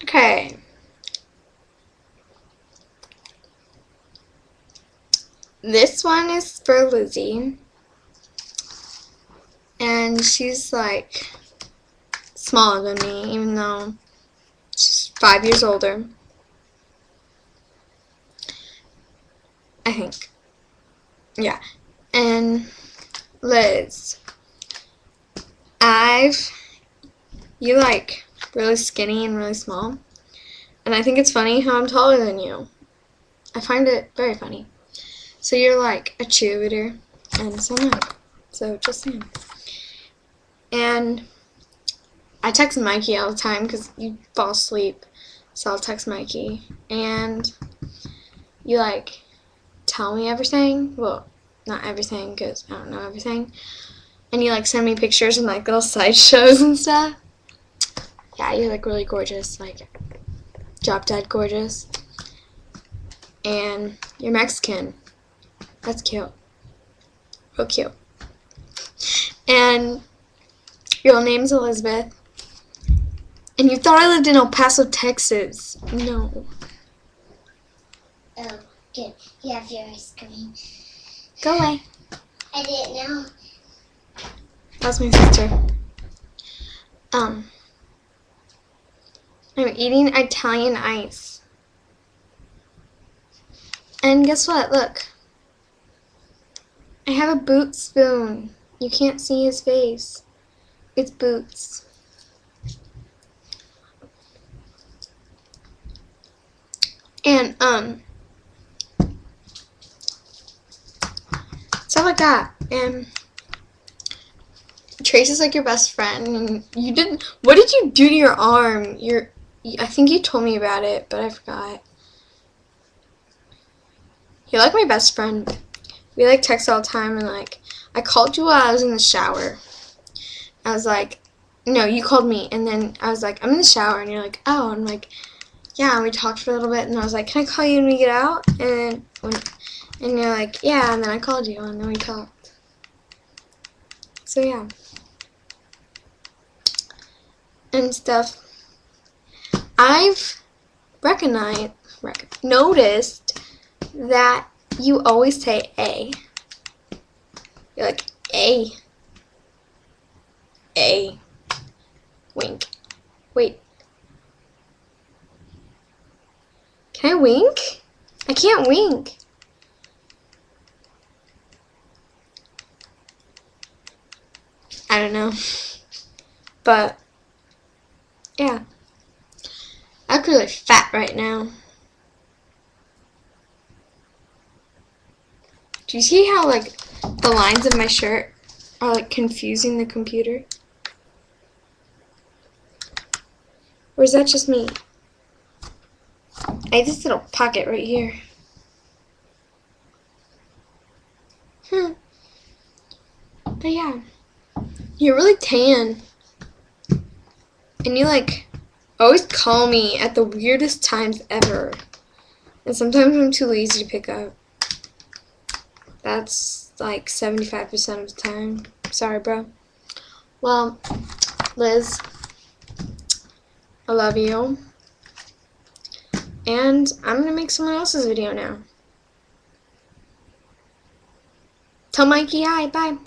Okay. This one is for Lizzie. And she's like smaller than me, even though she's 5 years older. I think. Yeah. And Liz, you like really skinny and really small. And I think it's funny how I'm taller than you. I find it very funny. So you're like a cheerleader, and so am I. So just saying. And I text Mikey all the time because you fall asleep. So I'll text Mikey. And you like tell me everything. Well, not everything because I don't know everything. And you like send me pictures and like little sideshows and stuff. Yeah, you're like really gorgeous. Like drop dead gorgeous. And you're Mexican. That's cute. Real cute. And your name's Elizabeth. And you thought I lived in El Paso, Texas. No. Oh, good. You have your ice cream. Go away. I didn't know. That's my sister. I'm eating Italian ice. And guess what? Look. I have a boot spoon. You can't see his face. It's Boots. And, stuff like that. And Trace is like your best friend. And what did you do to your arm? I think you told me about it, but I forgot. You're like my best friend. We like text all the time, and like I called you while I was in the shower. I was like, no, you called me, and then I was like, I'm in the shower, and you're like, oh, and I'm like, yeah, and we talked for a little bit, and I was like, can I call you when we get out? And you're like, yeah, and then I called you, and then we talked. So yeah, and stuff. I've noticed that you always say A. You're like, A. A. Wink. Wait. Can I wink? I can't wink. I don't know. But, yeah. I look really fat right now. Do you see how, like, the lines of my shirt are, like, confusing the computer? Or is that just me? I have this little pocket right here. But yeah. You're really tan. And you, like, always call me at the weirdest times ever. And sometimes I'm too lazy to pick up. That's like 75% of the time. Sorry, bro. Well, Liz, I love you. And I'm going to make someone else's video now. Tell Mikey hi. Bye.